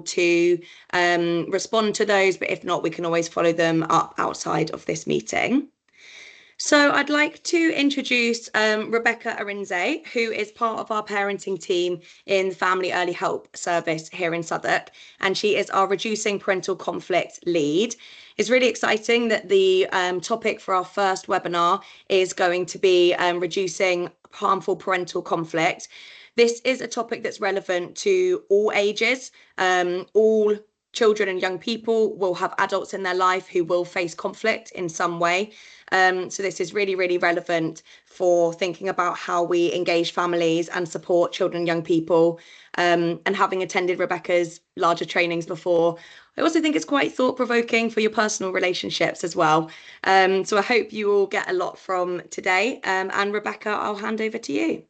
to respond to those, but if not, we can always follow them up outside of this meeting. So I'd like to introduce Rebecca Arinze, who is part of our parenting team in the Family Early Help Service here in Southwark, and she is our Reducing Parental Conflict lead. It's really exciting that the topic for our first webinar is going to be reducing harmful parental conflict. This is a topic that's relevant to all ages. All children and young people will have adults in their life who will face conflict in some way. So this is really, really relevant for thinking about how we engage families and support children and young people. And having attended Rebecca's larger trainings before, I also think it's quite thought-provoking for your personal relationships as well. So I hope you all get a lot from today. And Rebecca, I'll hand over to you.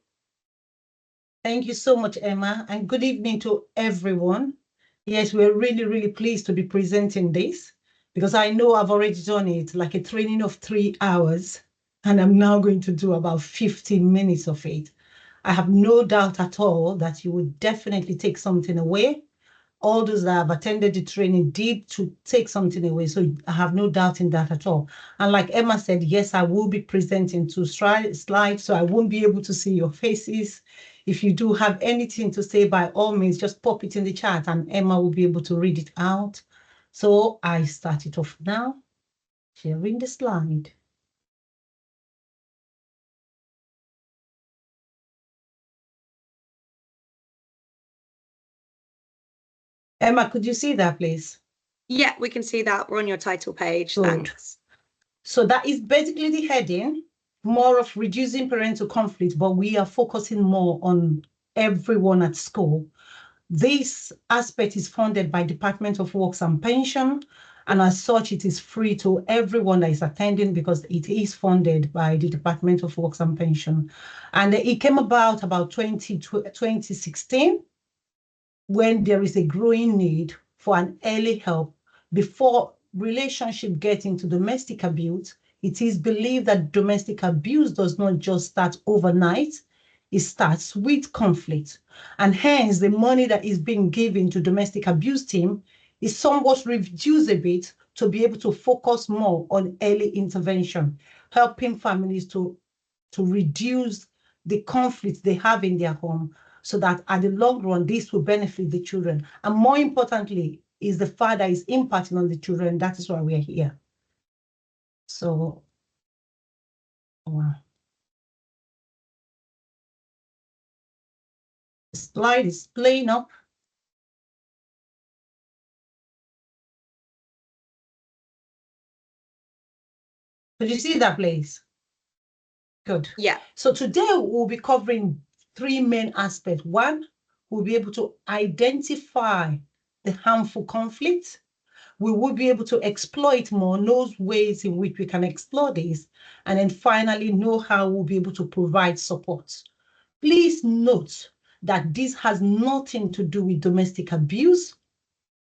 Thank you so much, Emma, and good evening to everyone. Yes, we're really, really pleased to be presenting this because I know I've already done it, like a training of 3 hours, and I'm now going to do about 15 minutes of it. I have no doubt at all that you would definitely take something away. All those that have attended the training did to take something away, so I have no doubt in that at all. And like Emma said, yes, I will be presenting 2 slides, so I won't be able to see your faces. If you do have anything to say, by all means, just pop it in the chat and Emma will be able to read it out. So I start it off now, sharing the slide. Emma, could you see that, please? Yeah, we can see that. We're on your title page. Good. Thanks. So that is basically the heading, more of reducing parental conflict, but we are focusing more on everyone at school. This aspect is funded by Department of Works and Pension, and as such, it is free to everyone that is attending because it is funded by the Department of Works and Pension. And it came about 2016, when there is a growing need for an early help before relationship get into domestic abuse. It is believed that domestic abuse does not just start overnight. It starts with conflict. And hence, the money that is being given to domestic abuse team is somewhat reduced a bit to be able to focus more on early intervention, helping families to reduce the conflict they have in their home, so that at the long run, this will benefit the children. And more importantly, is the father is impacting on the children. That is why we are here. So, wow. The slide is playing up. Could you see that, please? Good. Yeah. So today we'll be covering 3 main aspects. One, we'll be able to identify the harmful conflict. We will be able to exploit more, know ways in which we can explore this, and then finally know how we'll be able to provide support. Please note that this has nothing to do with domestic abuse.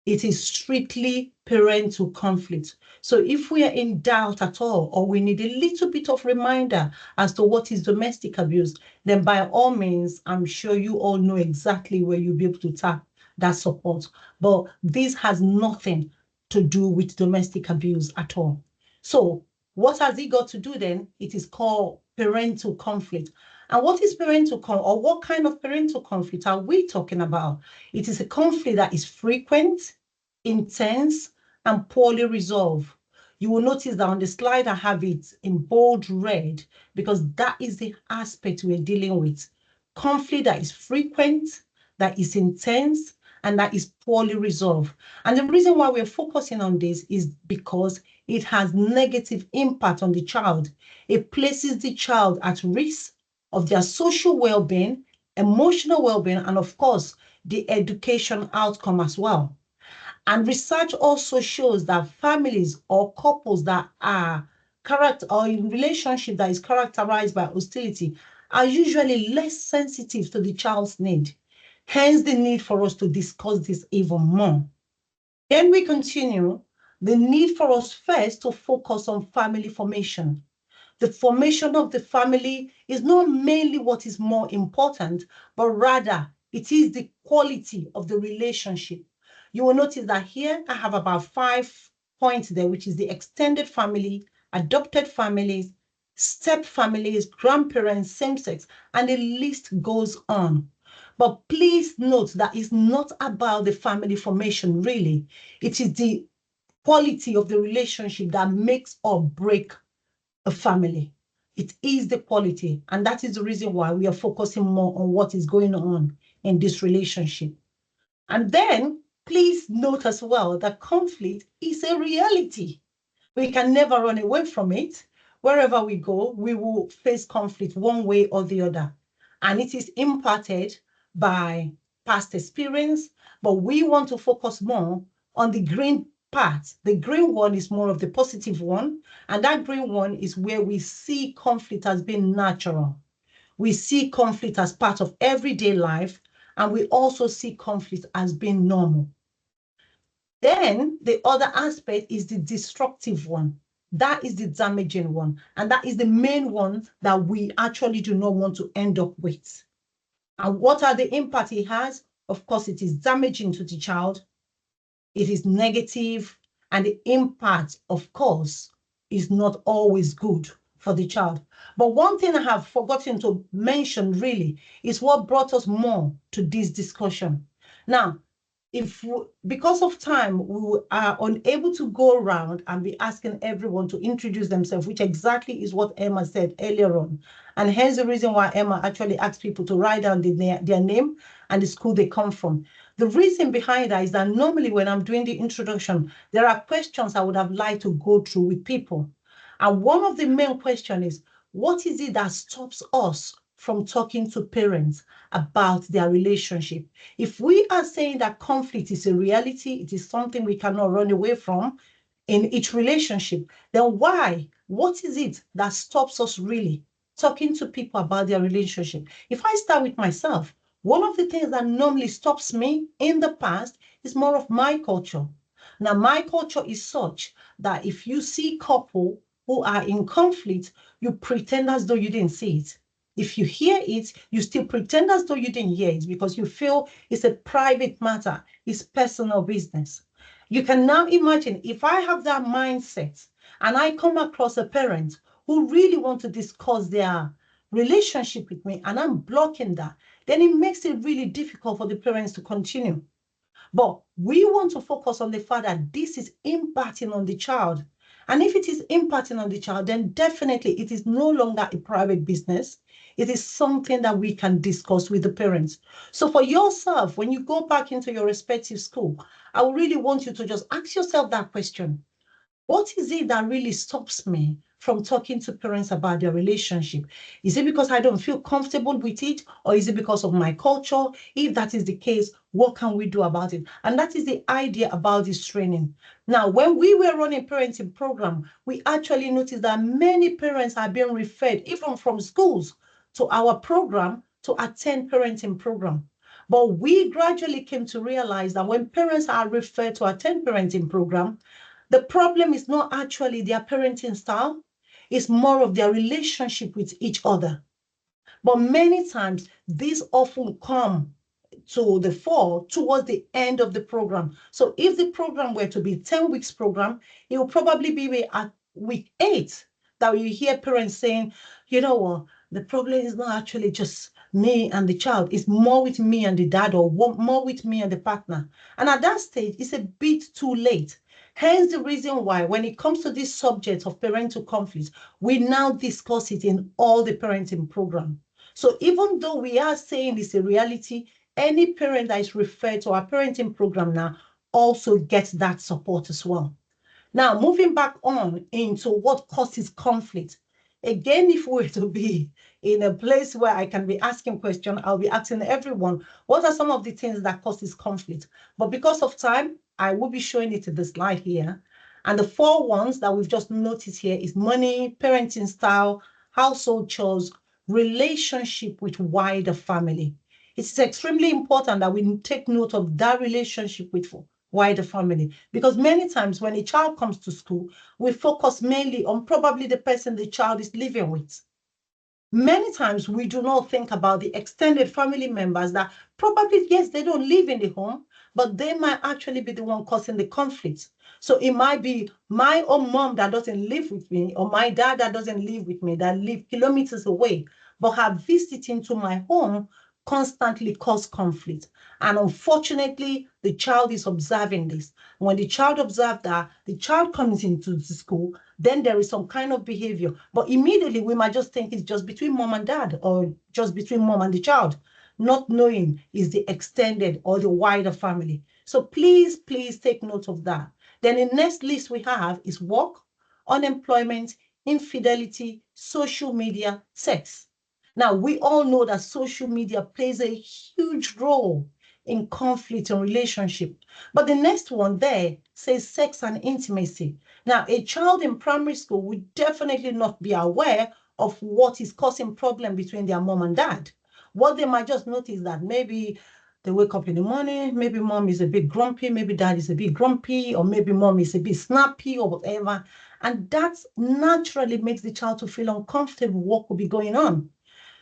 It is strictly parental conflict. So if we are in doubt at all, or we need a little bit of reminder as to what is domestic abuse, then by all means, I'm sure you all know exactly where you'll be able to tap that support. But this has nothing to do with domestic abuse at all. So what has it got to do then? It is called parental conflict. And what is parental conflict, or what kind of parental conflict are we talking about? It is a conflict that is frequent, intense, and poorly resolved. You will notice that on the slide, I have it in bold red because that is the aspect we're dealing with. Conflict that is frequent, that is intense, and that is poorly resolved. And the reason why we're focusing on this is because it has negative impact on the child. It places the child at risk of their social well-being, emotional well-being, and of course, the education outcome as well. And research also shows that families or couples that are in relationship that is characterized by hostility are usually less sensitive to the child's need. Hence the need for us to discuss this even more. Then we continue, the need for us first to focus on family formation. The formation of the family is not mainly what is more important, but rather it is the quality of the relationship. You will notice that here I have about 5 points there, which is the extended family, adopted families, step families, grandparents, same sex, and the list goes on. But please note that it's not about the family formation, really. It is the quality of the relationship that makes or break a family. It is the quality. And that is the reason why we are focusing more on what is going on in this relationship. And then please note as well that conflict is a reality. We can never run away from it. Wherever we go, we will face conflict one way or the other. And it is impacted by past experience, but we want to focus more on the green part. The green one is more of the positive one, and that green one is where we see conflict as being natural. We see conflict as part of everyday life, and we also see conflict as being normal. Then the other aspect is the destructive one. That is the damaging one. And that is the main one that we actually do not want to end up with. And what are the impact it has? Of course, it is damaging to the child. It is negative, and the impact, of course, is not always good for the child. But one thing I have forgotten to mention really is what brought us more to this discussion. Now, because of time, we are unable to go around and be asking everyone to introduce themselves, which exactly is what Emma said earlier on. And hence the reason why Emma actually asked people to write down their name and the school they come from. The reason behind that is that normally when I'm doing the introduction, there are questions I would have liked to go through with people. And one of the main questions is, what is it that stops us from talking to parents about their relationship? If we are saying that conflict is a reality, it is something we cannot run away from in each relationship, then why? What is it that stops us really talking to people about their relationship? If I start with myself, one of the things that normally stops me in the past is more of my culture. Now, my culture is such that if you see couple who are in conflict, you pretend as though you didn't see it. If you hear it, you still pretend as though you didn't hear it because you feel it's a private matter, it's personal business. You can now imagine if I have that mindset and I come across a parent who really want to discuss their relationship with me and I'm blocking that, then it makes it really difficult for the parents to continue. But we want to focus on the fact that this is impacting on the child. And if it is impacting on the child, then definitely it is no longer a private business. It is something that we can discuss with the parents. So for yourself, when you go back into your respective school, I really want you to just ask yourself that question. What is it that really stops me from talking to parents about their relationship? Is it because I don't feel comfortable with it, or is it because of my culture? If that is the case, what can we do about it? And that is the idea about this training. Now, when we were running parenting program, we actually noticed that many parents are being referred, even from schools, to our program to attend parenting program. But we gradually came to realize that when parents are referred to attend parenting program, the problem is not actually their parenting style, it's more of their relationship with each other. But many times, these often come to the fore towards the end of the program. So if the program were to be 10 weeks program, it will probably be at week 8 that you hear parents saying, you know what, the problem is not actually just me and the child, it's more with me and the dad, or more with me and the partner. And at that stage, it's a bit too late. Hence the reason why when it comes to this subject of parental conflict, we now discuss it in all the parenting program. So even though we are saying it's a reality, any parent that is referred to our parenting program now also gets that support as well. Now, moving back on into what causes conflict. Again, if we were to be in a place where I can be asking questions, I'll be asking everyone, what are some of the things that causes conflict? But because of time, I will be showing it in the slide here. And the 4 ones that we've just noticed here is money, parenting style, household chores, relationship with wider family. It's extremely important that we take note of that relationship with wider family, because many times when a child comes to school, we focus mainly on probably the person the child is living with. Many times we do not think about the extended family members that probably, yes, they don't live in the home, but they might actually be the one causing the conflict. So it might be my own mom that doesn't live with me, or my dad that doesn't live with me, that live kilometers away, but have visiting to my home constantly cause conflict. And unfortunately, the child is observing this. When the child observes that, the child comes into the school, then there is some kind of behavior. But immediately we might just think it's just between mom and dad, or just between mom and the child, not knowing is the extended or the wider family. So please, please take note of that. Then the next list we have is work, unemployment, infidelity, social media, sex. Now, we all know that social media plays a huge role in conflict and relationship. But the next one there says sex and intimacy. Now, a child in primary school would definitely not be aware of what is causing problem between their mom and dad. What they might just notice that maybe they wake up in the morning, maybe mom is a bit grumpy, maybe dad is a bit grumpy, or maybe mom is a bit snappy or whatever. And that naturally makes the child to feel uncomfortable what could be going on.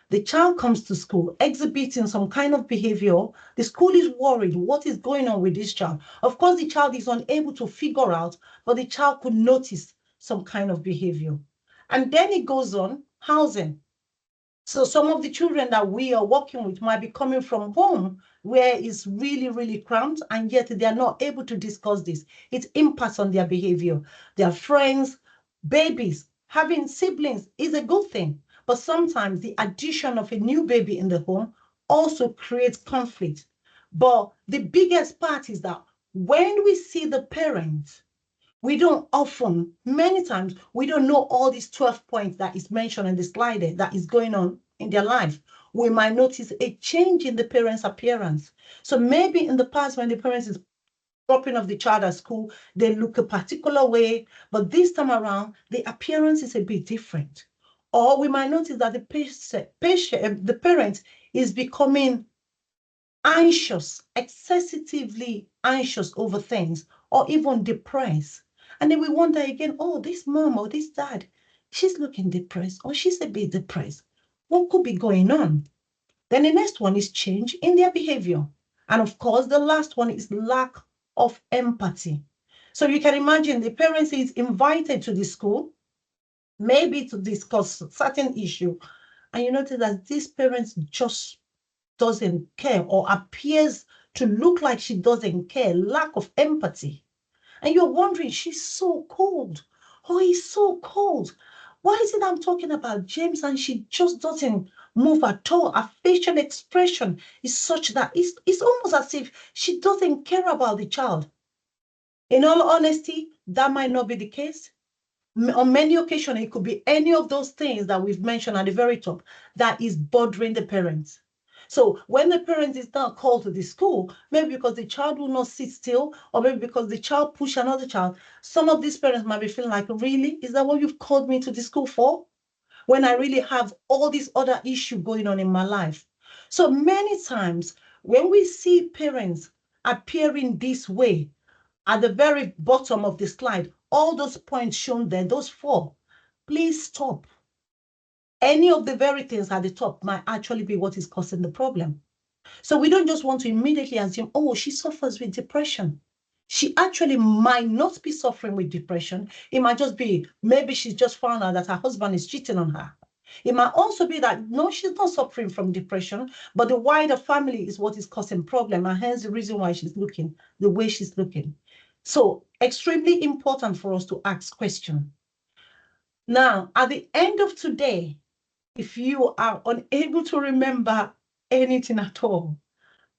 The child comes to school exhibiting some kind of behavior. The school is worried what is going on with this child. Of course, the child is unable to figure out, but the child could notice some kind of behavior. And then it goes on housing. So some of the children that we are working with might be coming from home where it's really, really cramped, and yet they are not able to discuss this. It impacts on their behavior. Their friends, babies, having siblings is a good thing. But sometimes the addition of a new baby in the home also creates conflict. But the biggest part is that when we see the parents, we don't often, many times, we don't know all these 12 points that is mentioned in the slide that is going on in their life. We might notice a change in the parents' appearance. So maybe in the past, when the parents is dropping off the child at school, they look a particular way, but this time around, the appearance is a bit different. Or we might notice that the parent is becoming anxious, excessively anxious over things, or even depressed. And then we wonder again, oh, this mom or this dad, she's looking depressed, or she's a bit depressed. What could be going on? Then the next one is change in their behavior. And of course, the last one is lack of empathy. So you can imagine the parents is invited to the school, maybe to discuss certain issue, and you notice that these parents just doesn't care, or appears to look like she doesn't care, lack of empathy. And you're wondering, she's so cold. Oh, he's so cold. Why is it I'm talking about James and she just doesn't move at all? Her facial expression is such that it's almost as if she doesn't care about the child. In all honesty, that might not be the case. On many occasions, it could be any of those things that we've mentioned at the very top that is bothering the parents. So when the parent is now called to the school, maybe because the child will not sit still, or maybe because the child pushed another child, some of these parents might be feeling like, really? Is that what you've called me to the school for? When I really have all these other issues going on in my life. So many times when we see parents appearing this way, at the very bottom of the slide, all those points shown there, those four, please stop. Any of the very things at the top might actually be what is causing the problem. So we don't just want to immediately assume, oh, she suffers with depression. She actually might not be suffering with depression. It might just be, maybe she's just found out that her husband is cheating on her. It might also be that, no, she's not suffering from depression, but the wider family is what is causing problem, and hence the reason why she's looking the way she's looking. So extremely important for us to ask questions. Now, at the end of today, if you are unable to remember anything at all,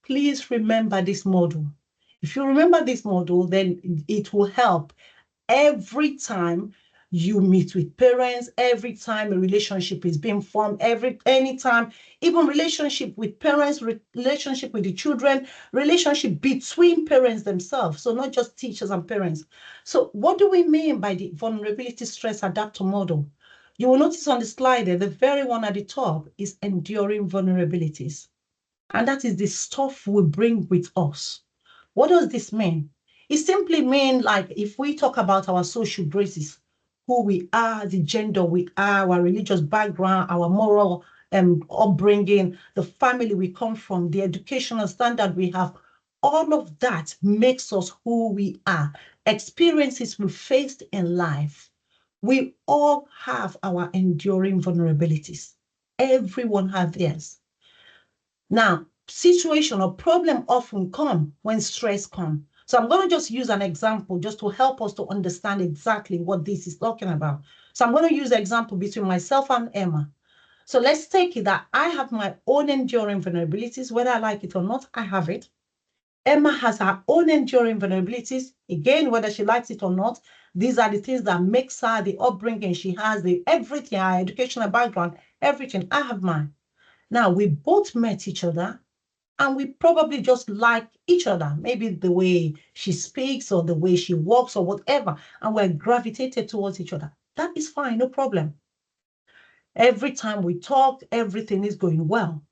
please remember this model. If you remember this model, then it will help every time you meet with parents, every time a relationship is being formed, anytime, even relationship with parents, relationship with the children, relationship between parents themselves. So not just teachers and parents. So what do we mean by the vulnerability stress adapter model? You will notice on the slide there, the very one at the top is enduring vulnerabilities. And that is the stuff we bring with us. What does this mean? It simply means, like, if we talk about our social graces, who we are, the gender we are, our religious background, our moral upbringing, the family we come from, the educational standard we have, All of that makes us who we are. Experiences we faced in life. We all have our enduring vulnerabilities. Everyone has theirs. Now, situation or problem often come when stress comes. So I'm going to just use an example just to help us to understand exactly what this is talking about. So I'm going to use an example between myself and Emma. So let's take it that I have my own enduring vulnerabilities, whether I like it or not, I have it. Emma has her own enduring vulnerabilities. Again, whether she likes it or not, these are the things that makes her, the upbringing she has, the everything, her educational background, everything. I have mine. Now, we both met each other and we probably just like each other, maybe the way she speaks or the way she walks or whatever, and we're gravitated towards each other. That is fine, no problem. Every time we talk, everything is going well.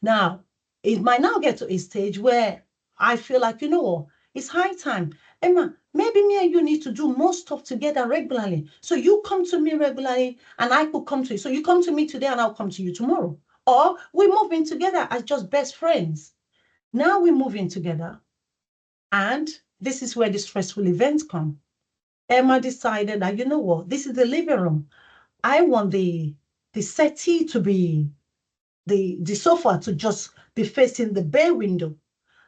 Now, it might now get to a stage where I feel like, you know what, it's high time. Emma, maybe me and you need to do more stuff together regularly. So you come to me regularly and I could come to you. So you come to me today and I'll come to you tomorrow. Or we move in together as just best friends. Now we move in together. And this is where the stressful events come. Emma decided that, you know what, this is the living room. I want the settee to be the sofa to just be facing the bay window.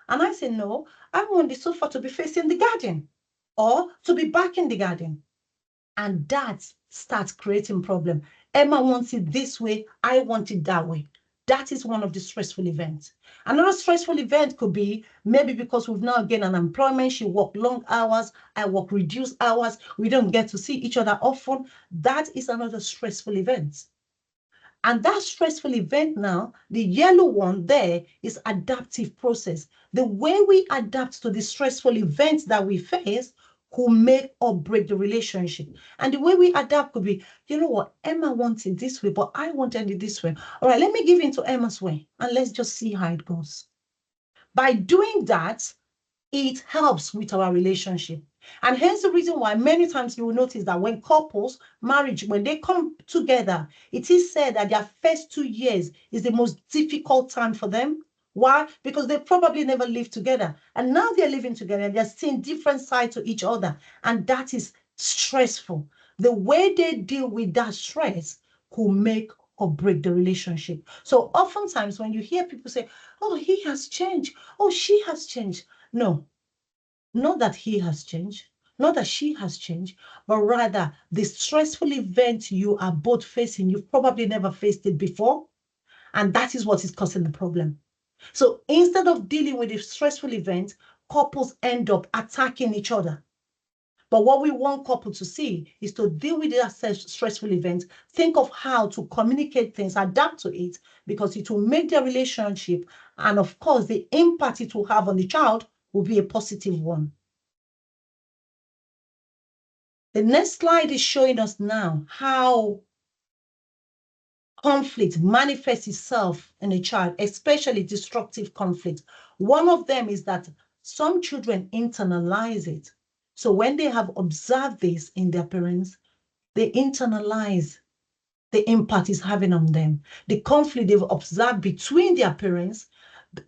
And I said, no, I want the sofa to be facing the garden or to be back in the garden. And that starts creating problem. Emma wants it this way, I want it that way. That is one of the stressful events. Another stressful event could be maybe because we've now gained an employment, she worked long hours, I work reduced hours, we don't get to see each other often. That is another stressful event. And that stressful event now, the yellow one there is adaptive process. The way we adapt to the stressful events that we face could make or break the relationship. And the way we adapt could be, you know what, Emma wants it this way, but I wanted it this way. All right, let me give in to Emma's way and let's just see how it goes. By doing that, it helps with our relationship. And hence the reason why many times you will notice that when couples, marriage, when they come together, it is said that their first 2 years is the most difficult time for them. Why? Because they probably never lived together. And now they're living together, they're seeing different sides to each other. And that is stressful. The way they deal with that stress could make or break the relationship. So oftentimes when you hear people say, oh, he has changed, oh, she has changed. No, not that he has changed, not that she has changed, but rather the stressful event you are both facing, you've probably never faced it before, and that is what is causing the problem. So instead of dealing with the stressful event, couples end up attacking each other. But what we want couples to see is to deal with that stressful event, think of how to communicate things, adapt to it, because it will make their relationship, and of course, the impact it will have on the child will be a positive one. The next slide is showing us now how conflict manifests itself in a child, especially destructive conflict. One of them is that some children internalize it. So when they have observed this in their parents, they internalize the impact it's having on them. The conflict they've observed between their parents,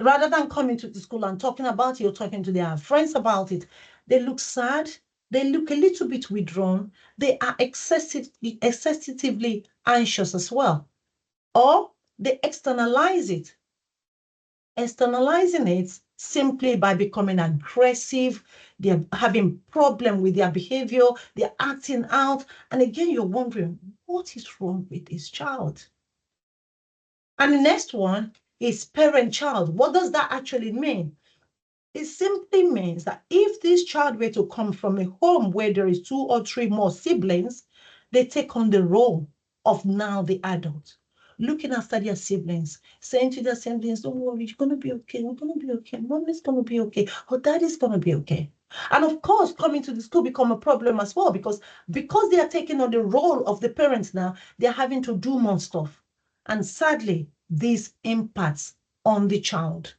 rather than coming to the school and talking about it or talking to their friends about it, they look sad, they look a little bit withdrawn, they are excessively anxious as well. Or they externalize it. Externalizing it simply by becoming aggressive, they're having problem with their behavior, they're acting out. And again, you're wondering, what is wrong with this child? And the next one is parent-child. What does that actually mean? It simply means that if this child were to come from a home where there is 2 or 3 more siblings, they take on the role of now the adult, looking after their siblings, saying to their siblings, don't worry, you're going to be okay, we're going to be okay, mommy's going to be okay, or daddy's going to be okay. And of course, coming to the school become a problem as well, because they are taking on the role of the parents now, they're having to do more stuff. And sadly, this impacts on the child.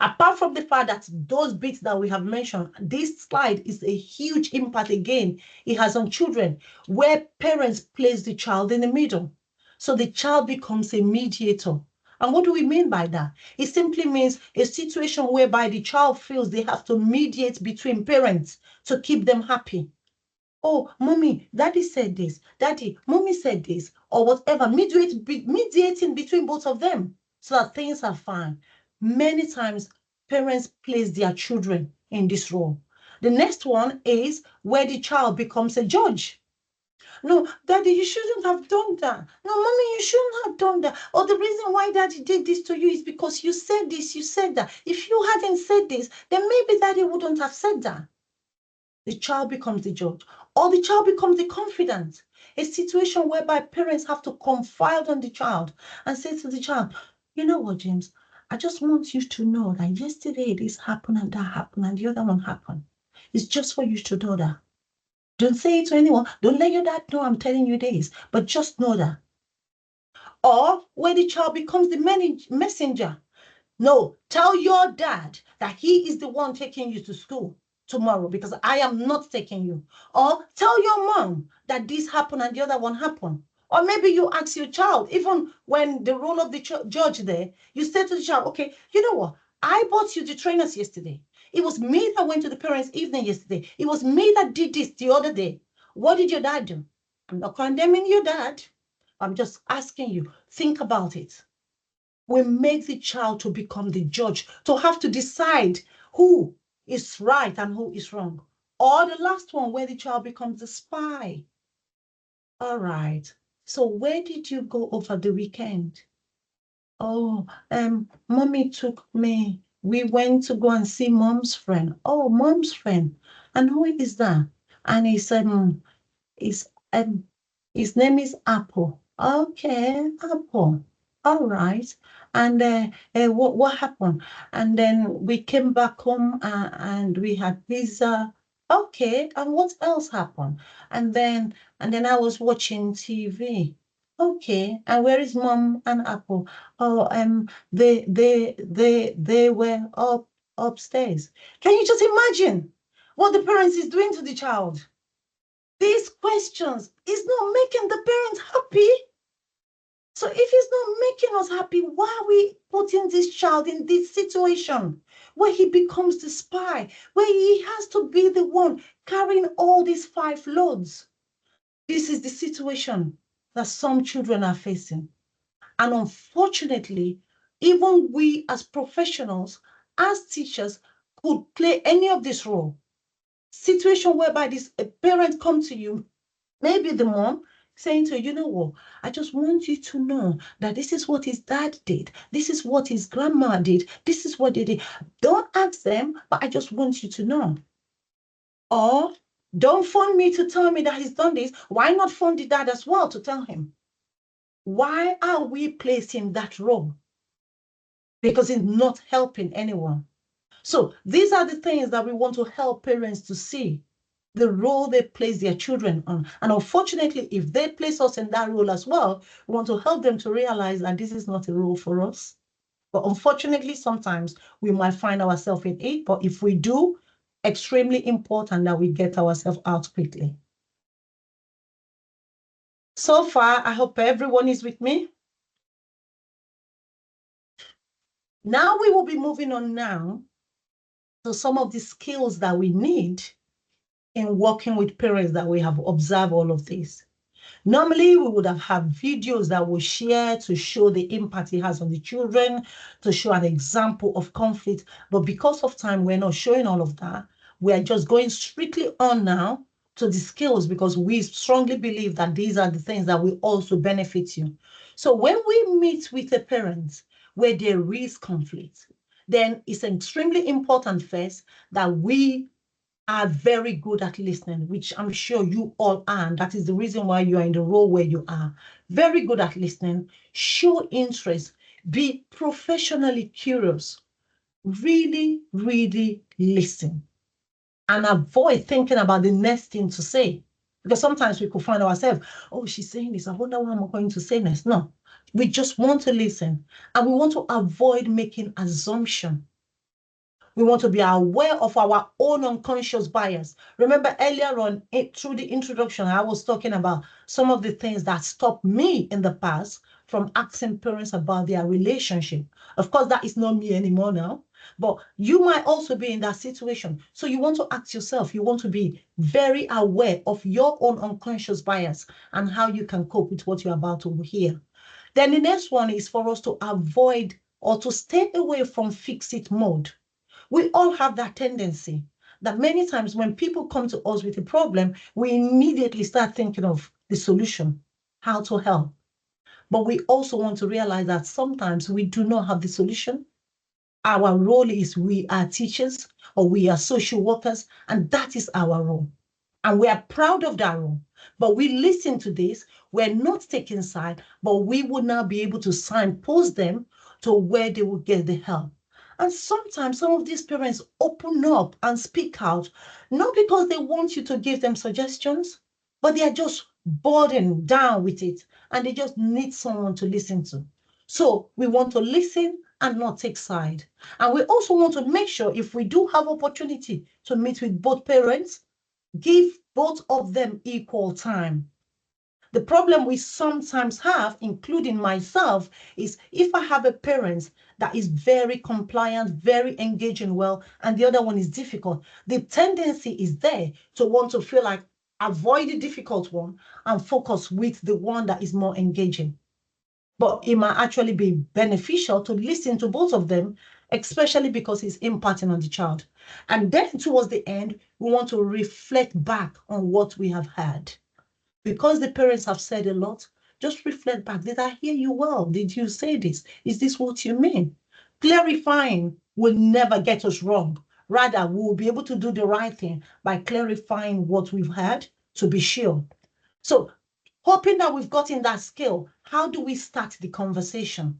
Apart from the fact that those bits that we have mentioned, this slide is a huge impact again it has on children, where parents place the child in the middle. So the child becomes a mediator. And what do we mean by that? It simply means a situation whereby the child feels they have to mediate between parents to keep them happy. Oh, mommy, daddy said this. Daddy, mommy said this, or whatever. Mediating between both of them so that things are fine. Many times, parents place their children in this role. The next one is where the child becomes a judge. No, daddy, you shouldn't have done that. No, mommy, you shouldn't have done that. Or the reason why daddy did this to you is because you said this, you said that. If you hadn't said this, then maybe daddy wouldn't have said that. The child becomes the judge, or the child becomes the confidant. A situation whereby parents have to confide on the child and say to the child, you know what, James, I just want you to know that yesterday this happened and that happened and the other one happened. It's just for you to know that. Don't say it to anyone. Don't let your dad know I'm telling you this, but just know that. Or where the child becomes the messenger. No, tell your dad that he is the one taking you to school tomorrow because I am not taking you. Or tell your mom that this happened and the other one happened. Or maybe you ask your child, even when the role of the judge there, you say to the child, okay, you know what? I bought you the trainers yesterday. It was me that went to the parents' evening yesterday. It was me that did this the other day. What did your dad do? I'm not condemning your dad. I'm just asking you, think about it. We make the child to become the judge, to have to decide who is right and who is wrong. Or the last one, where the child becomes the spy. All right. So where did you go over the weekend? Oh, mommy took me. We went to go and see mom's friend. Oh, mom's friend. And who is that? And His um his name is Apple. Okay, Apple. All right. And what happened? And then we came back home and we had pizza. Okay. And what else happened? And then I was watching TV. Okay. And where is mom and Apple? Oh, they were upstairs. Can you just imagine what the parents is doing to the child? These questions is not making the parents happy. So if it's not making us happy, why are we putting this child in this situation where he becomes the spy, where he has to be the one carrying all these 5 loads? This is the situation that some children are facing. And unfortunately, even we as professionals, as teachers, could play any of this role. Situation whereby a parent come to you, maybe the mom, saying to you know what, I just want you to know that this is what his dad did. This is what his grandma did. This is what they did. Don't ask them, but I just want you to know. Or don't phone me to tell me that he's done this. Why not phone the dad as well to tell him? Why are we placing that role? Because it's not helping anyone. So these are the things that we want to help parents to see, the role they place their children on. And unfortunately, if they place us in that role as well, we want to help them to realize that this is not a role for us. But unfortunately, sometimes we might find ourselves in it. But if we do, extremely important that we get ourselves out quickly. So far, I hope everyone is with me. Now we will be moving on now to some of the skills that we need in working with parents that we have observed all of this. Normally, we would have had videos that we share to show the impact it has on the children, to show an example of conflict. But because of time, we're not showing all of that. We are just going strictly on now to the skills because we strongly believe that these are the things that will also benefit you. So when we meet with a parent where there is conflict, then it's extremely important first that we are very good at listening, which I'm sure you all are. And that is the reason why you are in the role where you are. Very good at listening, show interest, be professionally curious, really, really listen, and avoid thinking about the next thing to say. Because sometimes we could find ourselves, oh, she's saying this, I wonder what I'm going to say next. No, we just want to listen, and we want to avoid making assumptions. We want to be aware of our own unconscious bias. Remember earlier on, through the introduction, I was talking about some of the things that stopped me in the past from asking parents about their relationship. Of course, that is not me anymore now, but you might also be in that situation. So you want to ask yourself, you want to be very aware of your own unconscious bias and how you can cope with what you're about to hear. Then the next one is for us to avoid or to stay away from fix-it mode. We all have that tendency that many times when people come to us with a problem, we immediately start thinking of the solution, how to help. But we also want to realize that sometimes we do not have the solution. Our role is we are teachers or we are social workers, and that is our role. And we are proud of that role. But we listen to this, we're not taking side, but we would now be able to signpost them to where they will get the help. And sometimes some of these parents open up and speak out, not because they want you to give them suggestions, but they are just burdened down with it and they just need someone to listen to. So we want to listen and not take side. And we also want to make sure if we do have opportunity to meet with both parents, give both of them equal time. The problem we sometimes have, including myself, is if I have a parent that is very compliant, very engaging well, and the other one is difficult, the tendency is there to want to feel like avoid the difficult one and focus with the one that is more engaging. But it might actually be beneficial to listen to both of them, especially because it's impacting on the child. And then towards the end, we want to reflect back on what we have heard. Because the parents have said a lot, just reflect back. Did I hear you well? Did you say this? Is this what you mean? Clarifying will never get us wrong. Rather, we will be able to do the right thing by clarifying what we've heard to be sure. So, hoping that we've gotten that skill, how do we start the conversation?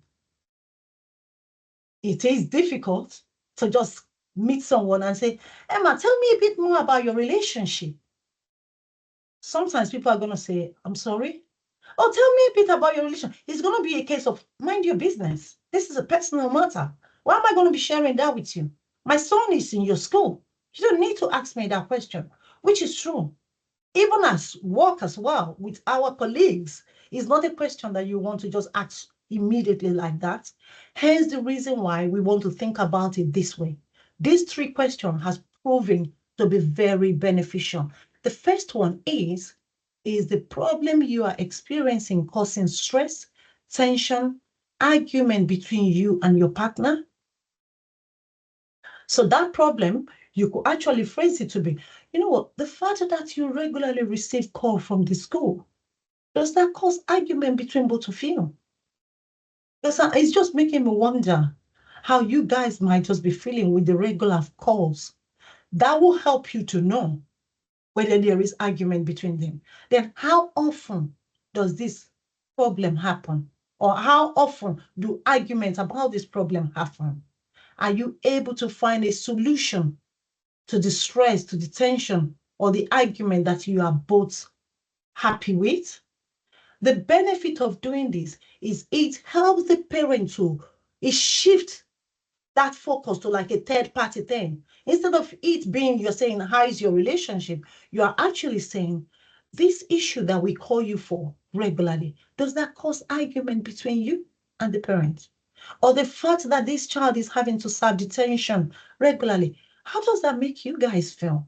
It is difficult to just meet someone and say, Emma, tell me a bit more about your relationship. Sometimes people are going to say, I'm sorry. Oh, tell me a bit about your relationship. It's going to be a case of mind your business. This is a personal matter. Why am I going to be sharing that with you? My son is in your school. You don't need to ask me that question, which is true. Even as work as well with our colleagues, it's not a question that you want to just ask immediately like that. Hence the reason why we want to think about it this way. These three questions has proven to be very beneficial. The first one is the problem you are experiencing causing stress, tension, argument between you and your partner? So that problem, you could actually phrase it to be, you know what, the fact that you regularly receive call from the school, does that cause argument between both of you? Because it's just making me wonder how you guys might just be feeling with the regular calls. That will help you to know whether there is argument between them. Then how often does this problem happen? Or how often do arguments about this problem happen? Are you able to find a solution to the stress, to the tension, or the argument that you are both happy with? The benefit of doing this is it helps the parent to shift that focus to like a third party thing. Instead of it being you're saying, how is your relationship? You are actually saying, this issue that we call you for regularly, does that cause argument between you and the parent? Or the fact that this child is having to serve detention regularly, how does that make you guys feel?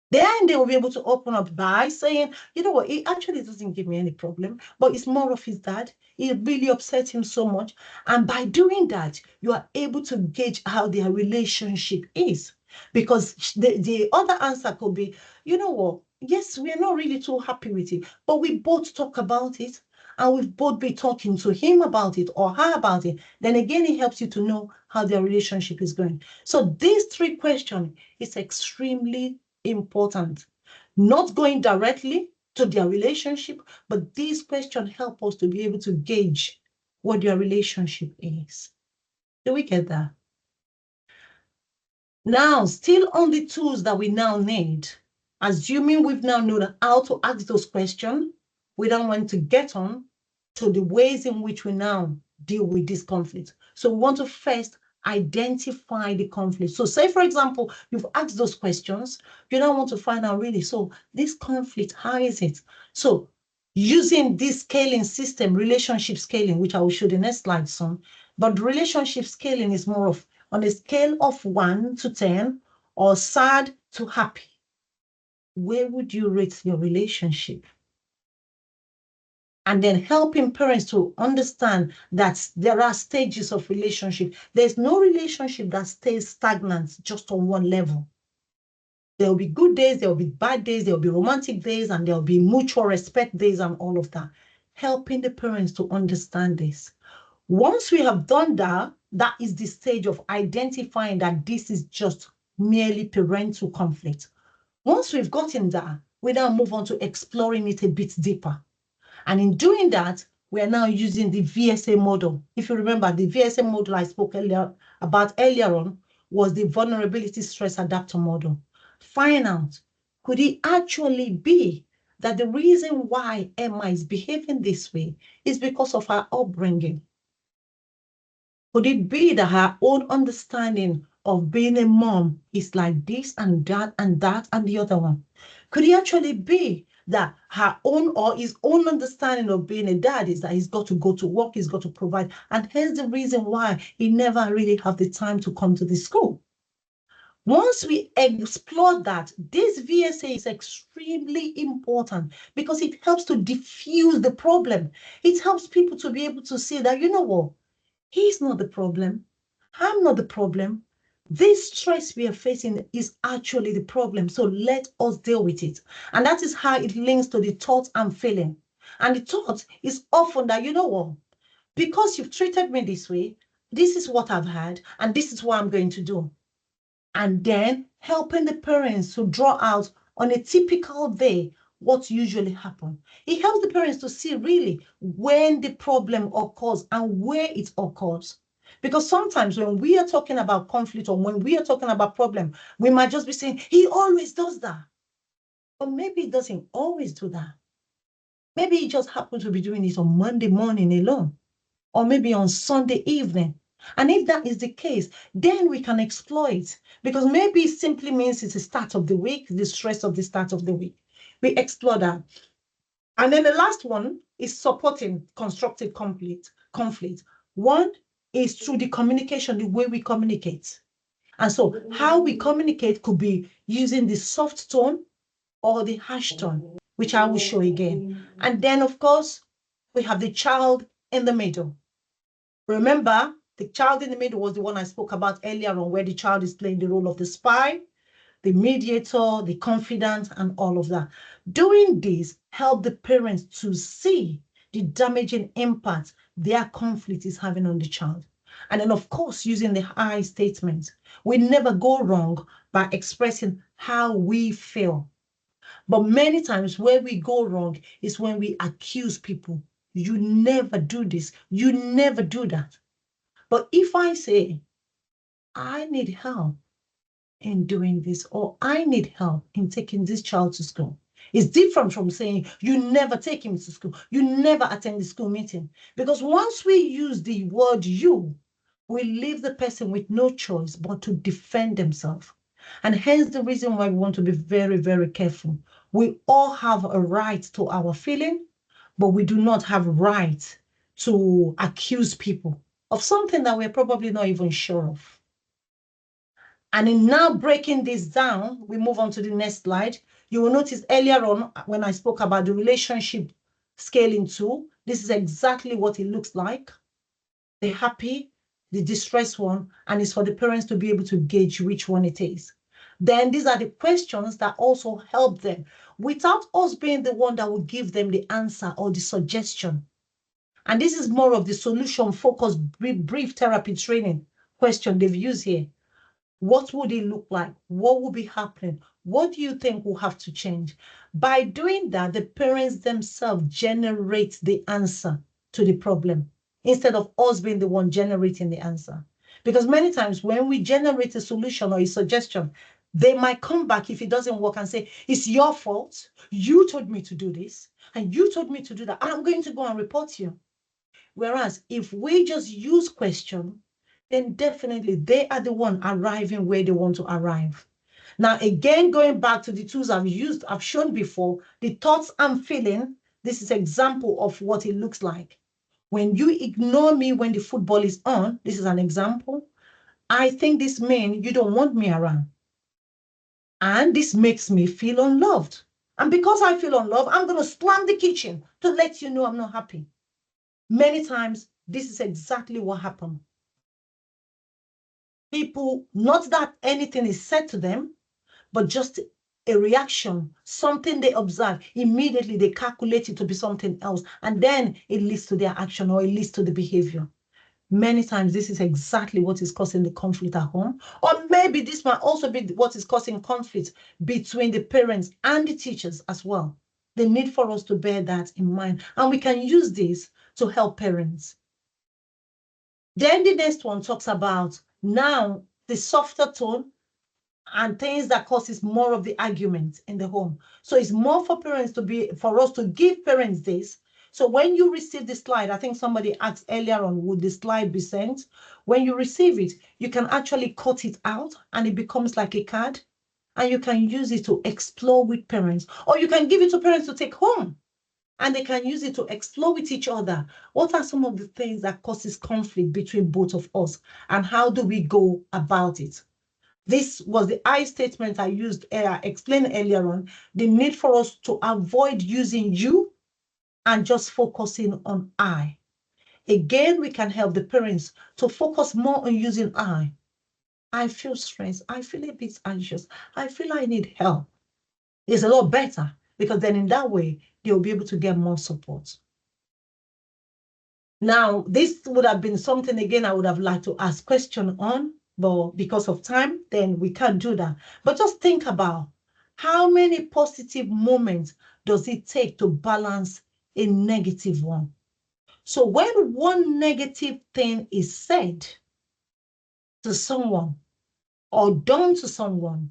Then they will be able to open up by saying, you know what, it actually doesn't give me any problem, but it's more of his dad. It really upset him so much. And by doing that, you are able to gauge how their relationship is. Because the other answer could be, you know what, yes, we're not really too happy with it, but we both talk about it and we've both been talking to him about it or her about it. Then again, it helps you to know how their relationship is going. So these three questions is extremely important. Not going directly to their relationship, but these questions help us to be able to gauge what their relationship is. Do we get that? Now, still on the tools that we now need, assuming we've now known how to ask those questions, we don't want to get on to the ways in which we now deal with this conflict. So we want to first identify the conflict. So say, for example, you've asked those questions, you now want to find out really, so this conflict, how is it? So using this scaling system, relationship scaling, which I will show the next slide soon. But relationship scaling is more of on a scale of 1 to 10 or sad to happy. Where would you rate your relationship? And then helping parents to understand that there are stages of relationship. There's no relationship that stays stagnant just on one level. There will be good days, there will be bad days, there will be romantic days, and there will be mutual respect days and all of that. Helping the parents to understand this. Once we have done that, that is the stage of identifying that this is just merely parental conflict. Once we've gotten that, we now move on to exploring it a bit deeper. And in doing that, we are now using the VSA model. If you remember, the VSA model I spoke about earlier on was the vulnerability stress adapter model. Find out, could it actually be that the reason why Emma is behaving this way is because of her upbringing? Could it be that her own understanding of being a mom is like this and that and that and the other one? Could it actually be that her own or his own understanding of being a dad is that he's got to go to work, he's got to provide, and hence the reason why he never really have the time to come to the school? Once we explore that, this VSA is extremely important because it helps to diffuse the problem. It helps people to be able to see that, you know what, he's not the problem. I'm not the problem. This stress we are facing is actually the problem. So let us deal with it. And that is how it links to the thought and feeling. And the thought is often that, you know what, because you've treated me this way, this is what I've had, and this is what I'm going to do. And then helping the parents to draw out on a typical day what usually happens. It helps the parents to see really when the problem occurs and where it occurs. Because sometimes when we are talking about conflict or when we are talking about problem, we might just be saying, he always does that. Or maybe he doesn't always do that. Maybe he just happens to be doing it on Monday morning alone, or maybe on Sunday evening. And if that is the case, then we can exploit, because maybe it simply means it's the start of the week, the stress of the start of the week. We explore that. And then the last one is supporting constructive conflict. One is through the communication, the way we communicate. And so how we communicate could be using the soft tone or the harsh tone, which I will show again. And then, of course, we have the child in the middle. Remember, the child in the middle was the one I spoke about earlier on, where the child is playing the role of the spy, the mediator, the confidant, and all of that. Doing this helps the parents to see the damaging impact their conflict is having on the child. And then, of course, using the I statement. We never go wrong by expressing how we feel. But many times where we go wrong is when we accuse people. You never do this. You never do that. But if I say, I need help in doing this, or I need help in taking this child to school, it's different from saying, you never take him to school. You never attend the school meeting. Because once we use the word you, we leave the person with no choice but to defend themselves. And hence the reason why we want to be very, very careful. We all have a right to our feeling, but we do not have right to accuse people of something that we're probably not even sure of. And in now breaking this down, we move on to the next slide. You will notice earlier on when I spoke about the relationship scaling tool, this is exactly what it looks like. The happy, the distressed one, and it's for the parents to be able to gauge which one it is. Then these are the questions that also help them without us being the one that will give them the answer or the suggestion. And this is more of the solution-focused brief therapy training question they've used here. What would it look like? What will be happening? What do you think will have to change? By doing that, the parents themselves generate the answer to the problem instead of us being the one generating the answer. Because many times when we generate a solution or a suggestion, they might come back if it doesn't work and say, it's your fault. You told me to do this and you told me to do that. I'm going to go and report you. Whereas if we just use question, then definitely they are the one arriving where they want to arrive. Now, again, going back to the tools I've shown before, the thoughts and feeling, This is an example of what it looks like. When you ignore me when the football is on, this is an example. I think this means you don't want me around. And this makes me feel unloved. And because I feel unloved, I'm going to slam the kitchen to let you know I'm not happy. Many times, this is exactly what happened. People, not that anything is said to them, but just a reaction, something they observe, immediately they calculate it to be something else. And then it leads to their action or it leads to the behavior. Many times, this is exactly what is causing the conflict at home. Or maybe this might also be what is causing conflict between the parents and the teachers as well. The need for us to bear that in mind. And we can use this to help parents. Then the next one talks about now the softer tone and things that causes more of the argument in the home. So it's more for parents for us to give parents this. So when you receive the slide, I think somebody asked earlier on, would the slide be sent? When you receive it, you can actually cut it out and it becomes like a card and you can use it to explore with parents, or you can give it to parents to take home and they can use it to explore with each other. What are some of the things that causes conflict between both of us and how do we go about it? This was the I statement I used, explained earlier on, the need for us to avoid using you and just focusing on I. Again, we can help the parents to focus more on using I. I feel stressed. I feel a bit anxious. I feel I need help. It's a lot better because then in that way, they'll be able to get more support. Now, this would have been something, again, I would have liked to ask question on, but because of time, then we can't do that. But just think about how many positive moments does it take to balance a negative one? So when one negative thing is said to someone or done to someone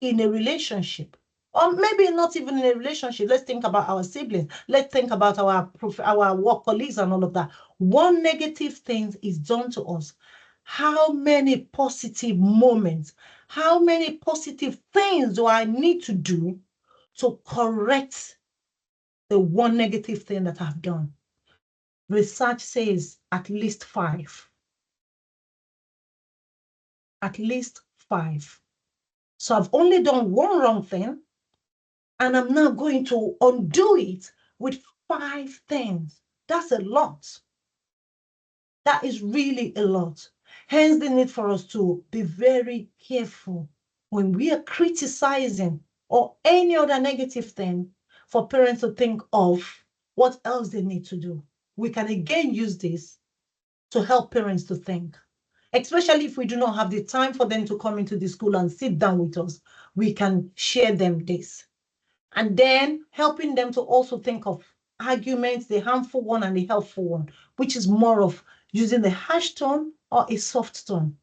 in a relationship, or maybe not even in a relationship, let's think about our siblings, let's think about our work colleagues and all of that. One negative thing is done to us. How many positive moments, how many positive things do I need to do to correct the one negative thing that I've done? Research says at least 5. At least 5. So I've only done one wrong thing, and I'm now going to undo it with 5 things. That's a lot. That is really a lot. Hence the need for us to be very careful when we are criticizing or any other negative thing for parents to think of what else they need to do. We can again use this to help parents to think, especially if we do not have the time for them to come into the school and sit down with us. We can share them this. And then helping them to also think of arguments, the harmful one and the helpful one, which is more of using the harsh tone or a soft tone.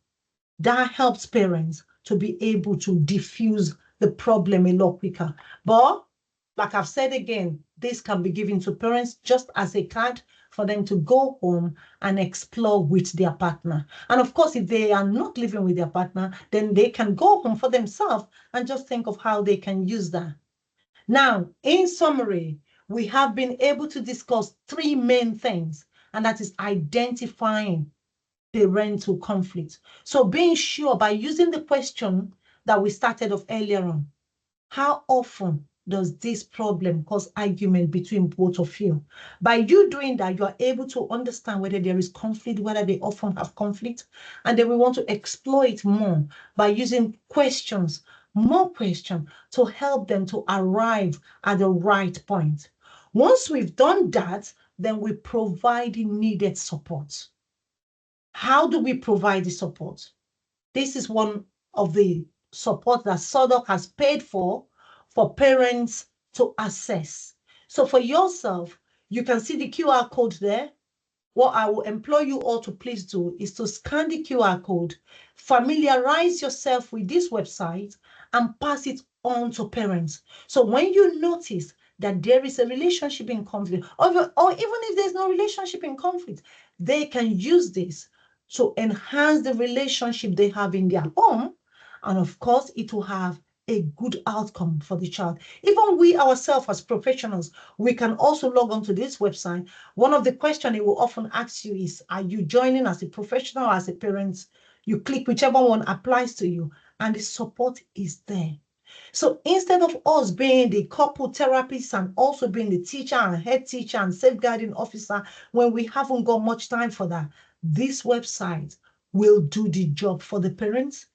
That helps parents to be able to diffuse the problem a lot quicker. But like I've said again, this can be given to parents just as a card for them to go home and explore with their partner. And of course, if they are not living with their partner, then they can go home for themselves and just think of how they can use that. Now, in summary, we have been able to discuss 3 main things, and that is identifying parental conflict. So being sure by using the question that we started off earlier on, how often does this problem cause argument between both of you? By you doing that, you are able to understand whether there is conflict, whether they often have conflict, and then we want to explore it more by using questions, more questions to help them to arrive at the right point. Once we've done that, then we provide the needed support. How do we provide the support? This is one of the support that Southwark has paid for parents to access. So for yourself, you can see the QR code there. What I will implore you all to please do is to scan the QR code, familiarize yourself with this website, and pass it on to parents. So when you notice that there is a relationship in conflict, or even if there's no relationship in conflict, they can use this to enhance the relationship they have in their home. And of course, it will have a good outcome for the child. Even we ourselves as professionals, we can also log on to this website. One of the questions it will often ask you is, are you joining as a professional or as a parent? You click whichever one applies to you, and the support is there. So instead of us being the couple therapist and also being the teacher and head teacher and safeguarding officer, when we haven't got much time for that, this website will do the job for the parents.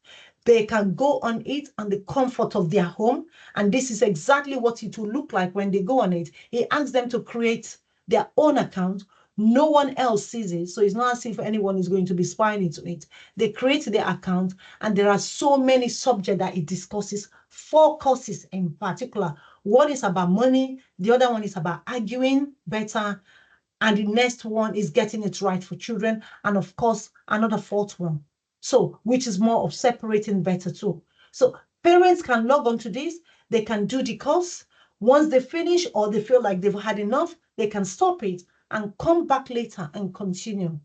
They can go on it on the comfort of their home. And this is exactly what it will look like when they go on it. It asks them to create their own account. No one else sees it. So it's not as if anyone is going to be spying into it. They create their account, and there are so many subjects that it discusses, 4 courses in particular. One is about money. The other one is about arguing better. And the next one is getting it right for children. And of course, another 4th one. So, which is more of separating better too. So parents can log on to this. They can do the course. Once they finish or they feel like they've had enough, they can stop it and come back later and continue.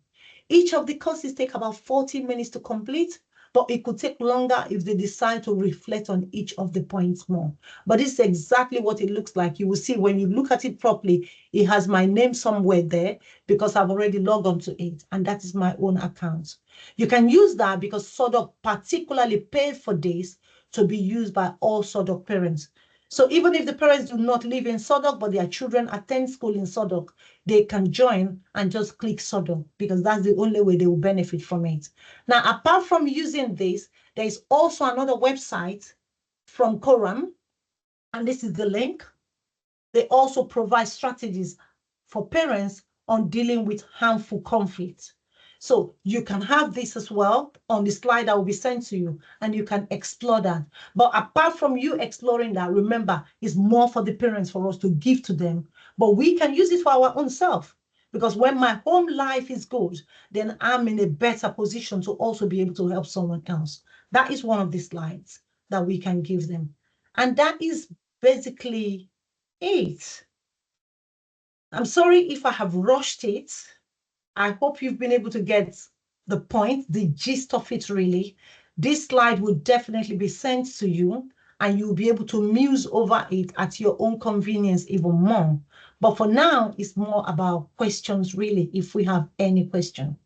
Each of the courses take about 40 minutes to complete, but it could take longer if they decide to reflect on each of the points more. But this is exactly what it looks like. You will see when you look at it properly, it has my name somewhere there because I've already logged onto it, and that is my own account. You can use that because Southwark particularly paid for this to be used by all Southwark parents. So even if the parents do not live in Southwark, but their children attend school in Southwark, they can join and just click Southwark because that's the only way they will benefit from it. Now, apart from using this, there is also another website from Quorum, and this is the link. They also provide strategies for parents on dealing with harmful conflict. So you can have this as well on the slide that will be sent to you, and you can explore that. But apart from you exploring that, remember, it's more for the parents for us to give to them. But we can use it for our own self, because when my home life is good, then I'm in a better position to also be able to help someone else. That is one of the slides that we can give them. And that is basically it. I'm sorry if I have rushed it. I hope you've been able to get the point, the gist of it really. This slide will definitely be sent to you, and you'll be able to muse over it at your own convenience even more. But for now, it's more about questions really, if we have any question.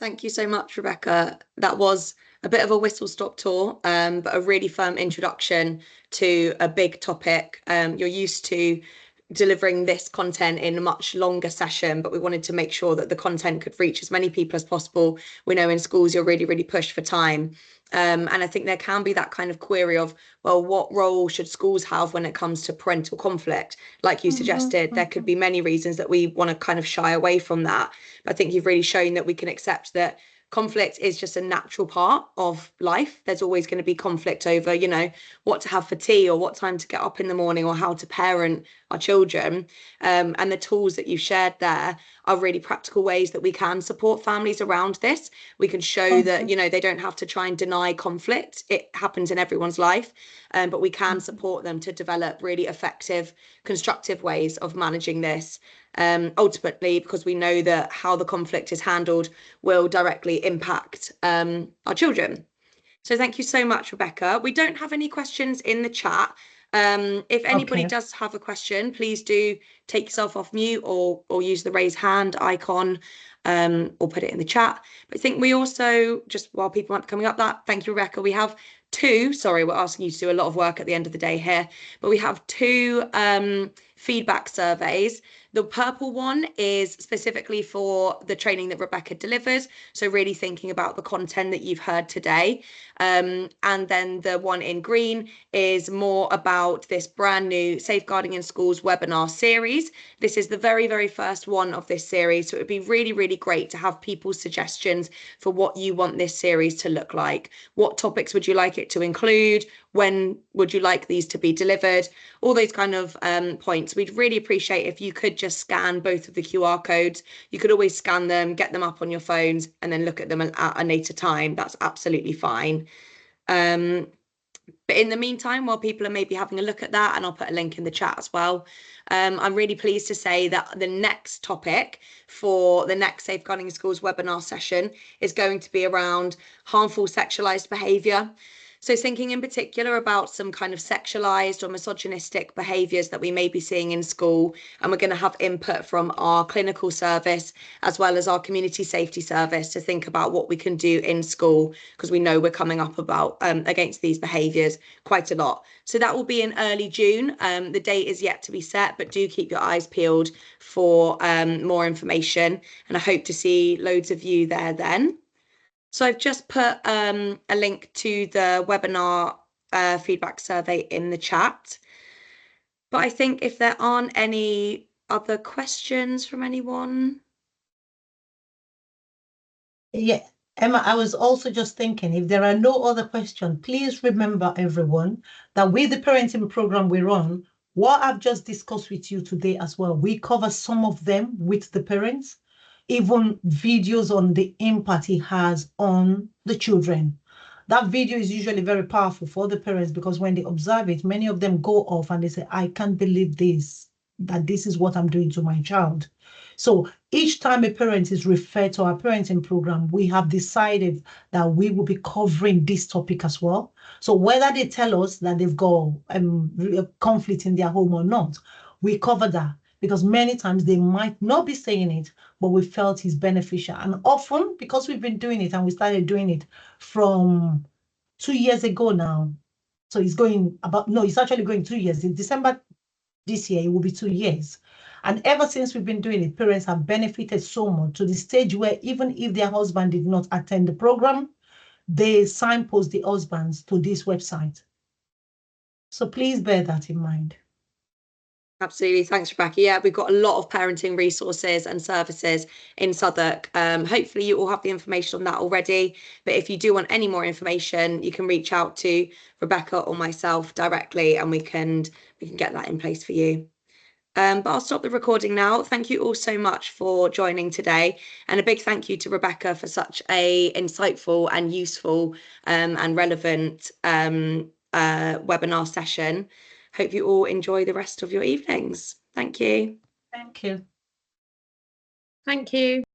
Thank you so much, Rebecca. That was a bit of a whistle-stop tour, but a really firm introduction to a big topic. You're used to delivering this content in a much longer session, but we wanted to make sure that the content could reach as many people as possible. We know in schools you're really, really pushed for time. And I think there can be that kind of query of, well, what role should schools have when it comes to parental conflict? Like you suggested, there could be many reasons that we want to kind of shy away from that. But I think you've really shown that we can accept that conflict is just a natural part of life. There's always going to be conflict over, you know, what to have for tea or what time to get up in the morning or how to parent our children. And the tools that you shared there are really practical ways that we can support families around this. We can show that, you know, they don't have to try and deny conflict. It happens in everyone's life, but we can support them to develop really effective, constructive ways of managing this. Ultimately, because we know that how the conflict is handled will directly impact our children. So thank you so much, Rebecca. We don't have any questions in the chat. If anybody does have a question, please do take yourself off mute or use the raise hand icon or put it in the chat. But I think we also, just while people aren't coming up, thank you, Rebecca, we have we're asking you to do a lot of work at the end of the day here, but we have 2 feedback surveys. The purple one is specifically for the training that Rebecca delivers, so really thinking about the content that you've heard today. And then the one in green is more about this brand new Safeguarding in Schools webinar series. This is the very, very first one of this series, so it would be really, really great to have people's suggestions for what you want this series to look like. What topics would you like it to include? When would you like these to be delivered? All those kind of points. We'd really appreciate if you could just scan both of the QR codes. You could always scan them, get them up on your phones, and then look at them at a later time. That's absolutely fine. But in the meantime, while people are maybe having a look at that, and I'll put a link in the chat as well, I'm really pleased to say that the next topic for the next Safeguarding in Schools webinar session is going to be around harmful sexualized behaviour. So thinking in particular about some kind of sexualized or misogynistic behaviours that we may be seeing in school, and we're going to have input from our clinical service as well as our community safety service to think about what we can do in school, because we know we're coming up about against these behaviours quite a lot. So that will be in early June. The date is yet to be set, but do keep your eyes peeled for more information, and I hope to see loads of you there then. So I've just put a link to the webinar feedback survey in the chat. But I think if there aren't any other questions from anyone. Yeah, Emma, I was also just thinking, if there are no other questions, please remember everyone that with the parenting program we're on, what I've just discussed with you today as well, we cover some of them with the parents, even videos on the impact it has on the children. That video is usually very powerful for the parents because when they observe it, many of them go off and they say, I can't believe this, that this is what I'm doing to my child. So each time a parent is referred to our parenting program, we have decided that we will be covering this topic as well. So whether they tell us that they've got a conflict in their home or not, we cover that because many times they might not be saying it, but we felt it's beneficial. And often because we've been doing it and we started doing it from 2 years ago now. So it's actually going 2 years. In December this year, it will be 2 years. And ever since we've been doing it, parents have benefited so much to the stage where even if their husband did not attend the program, they signpost the husbands to this website. So please bear that in mind. Absolutely. Thanks, Rebecca. Yeah, we've got a lot of parenting resources and services in Southwark. Hopefully you all have the information on that already. But if you do want any more information, you can reach out to Rebecca or myself directly and we can get that in place for you. But I'll stop the recording now. Thank you all so much for joining today. And a big thank you to Rebecca for such a insightful and useful and relevant webinar session. Hope you all enjoy the rest of your evenings. Thank you. Thank you. Thank you.